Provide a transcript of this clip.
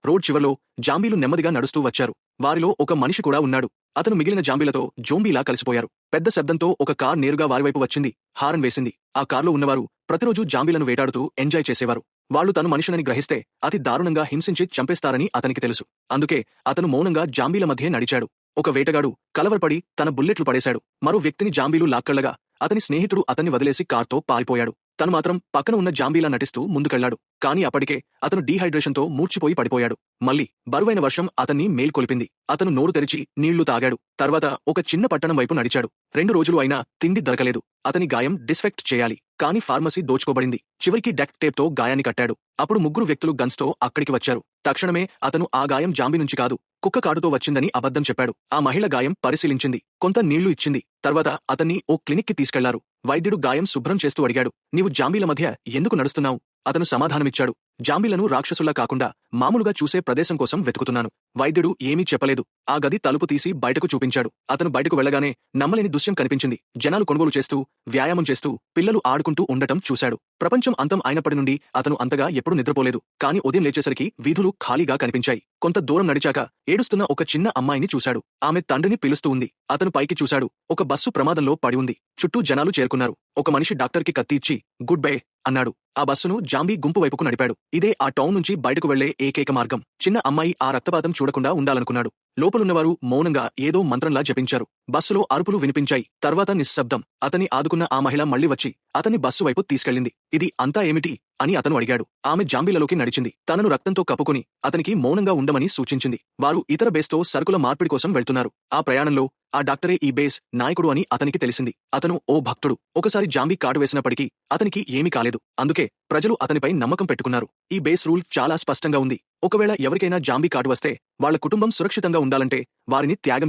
Road చివర్లో జాంబీలు నెమ్మదిగా నడుస్తూ వచ్చారు. వారిలో ఒక మనిషి కూడా ఉన్నాడు. అతను మిగిలిన జాంబీలతో జోంబీలా కలిసిపోయారు. పెద్ద శబ్దంతో ఒక కార్ నేరుగా వారివైపు వచ్చింది. హారన్ వేసింది. ఆ కార్లో ఉన్నవారు ప్రతిరోజు జాంబీలను వేటాడుతూ ఎంజాయ్ చేసేవారు. వాళ్ళు తను మనుషులని గ్రహిస్తే అతి దారుణంగా హింసించి చంపేస్తారని అతనికి తెలుసు. అందుకే అతను మౌనంగా జాంబీల మధ్యే నడిచాడు. ఒక వేటగాడు కలవరపడి తన బుల్లెట్లు పడేశాడు. మరో వ్యక్తిని జాంబీలు లాక్కెళ్లగా అతని స్నేహితుడు అతన్ని వదిలేసి కార్తో పారిపోయాడు. తను మాత్రం పక్కన ఉన్న జాంబీలా నటిస్తూ ముందుకెళ్లాడు. కానీ అప్పటికే అతను డీహైడ్రేషన్తో మూర్చిపోయి పడిపోయాడు. మళ్ళీ బరువైన వర్షం అతన్ని మేల్కొలిపింది. అతను నోరు తెరిచి నీళ్లు తాగాడు. తర్వాత ఒక చిన్న పట్టణం వైపు నడిచాడు. 2 రోజులు అయినా తిండి దొరకలేదు. అతని గాయం డిస్ఫెక్ట్ చేయాలి. కానీ ఫార్మసీ దోచుకోబడింది. చివరికి డక్ట్ టేప్తో గాయాన్ని కట్టాడు. అప్పుడు 3 వ్యక్తులు గన్స్తో అక్కడికి వచ్చారు. తక్షణమే అతను ఆ గాయం జాంబీ నుంచి కాదు, కుక్క కాటుతో వచ్చిందని అబద్ధం చెప్పాడు. ఆ మహిళ గాయం పరిశీలించింది. కొంత నీళ్లు ఇచ్చింది. తర్వాత అతన్ని ఓ క్లినిక్కి తీసుకెళ్లారు. వైద్యుడు గాయం శుభ్రం చేస్తూ అడిగాడు, నీవు జాంబీల మధ్య ఎందుకు నడుస్తున్నావు? అతను సమాధానమిచ్చాడు, జాంబీలను రాక్షసుల్లా కాకుండా మామూలుగా చూసే ప్రదేశం కోసం వెతుకుతున్నాను. వైద్యుడు ఏమీ చెప్పలేదు. ఆ గది తలుపు తీసి బయటకు చూపించాడు. అతను బయటకు వెళ్లగానే నమ్మలేని దృశ్యం కనిపించింది. జనాలు కొనుగోలు చేస్తూ, వ్యాయామం చేస్తూ, పిల్లలు ఆడుకుంటూ ఉండటం చూశాడు. ప్రపంచం అంతం అయినప్పటి నుండి అతను అంతగా ఎప్పుడూ నిద్రపోలేదు. కానీ ఉదయం లేచేసరికి వీధులు ఖాళీగా కనిపించాయి. కొంత దూరం నడిచాక ఏడుస్తున్న ఒక చిన్న అమ్మాయిని చూశాడు. ఆమె తండ్రిని పిలుస్తూ ఉంది. అతను పైకి చూశాడు. ఒక బస్సు ప్రమాదంలో పడి ఉంది. చుట్టూ జనాలు చేరుకున్నారు. ఒక మనిషి డాక్టర్కి కత్తి ఇచ్చి గుడ్ బై అన్నాడు. ఆ బస్సును జాంబీ గుంపు వైపుకు నడిపాడు. ఇదే ఆ టౌన్ నుంచి బయటకు వెళ్లే ఏకైక మార్గం. చిన్న అమ్మాయి ఆ రక్తపాతం చూడకుండా ఉండాలనుకున్నాడు. లోపలున్నవారు మౌనంగా ఏదో మంత్రంలా జపించారు. బస్సులో అరుపులు వినిపించాయి. తర్వాత నిశ్శబ్దం. అతన్ని ఆదుకున్న ఆ మహిళ మళ్లీ వచ్చి అతన్ని బస్సు వైపు తీసుకెళ్లింది. ఇది అంతా ఏమిటి అని అతను అడిగాడు. ఆమె జాంబీలలోకి నడిచింది. తనను రక్తంతో కప్పుకొని అతనికి మౌనంగా ఉండమని సూచించింది. వారు ఇతర బేస్తో సరుకుల మార్పిడి కోసం వెళ్తున్నారు. ఆ ప్రయాణంలో ఆ డాక్టరే ఈ బేస్ నాయకుడు అని అతనికి తెలిసింది. అతను ఓ భక్తుడు. ఒకసారి జాంబీ కాటు వేసినప్పటికీ అతనికి ఏమీ కాలేదు. అందుకే ప్రజలు అతనిపై నమ్మకం పెట్టుకున్నారు. ఈ బేస్ రూల్ చాలా స్పష్టంగా ఉంది. ఒకవేళ ఎవరికైనా జాంబీ కాటు వస్తే వాళ్ల కుటుంబం సురక్షితంగా ఉండాలంటే వారిని త్యాగం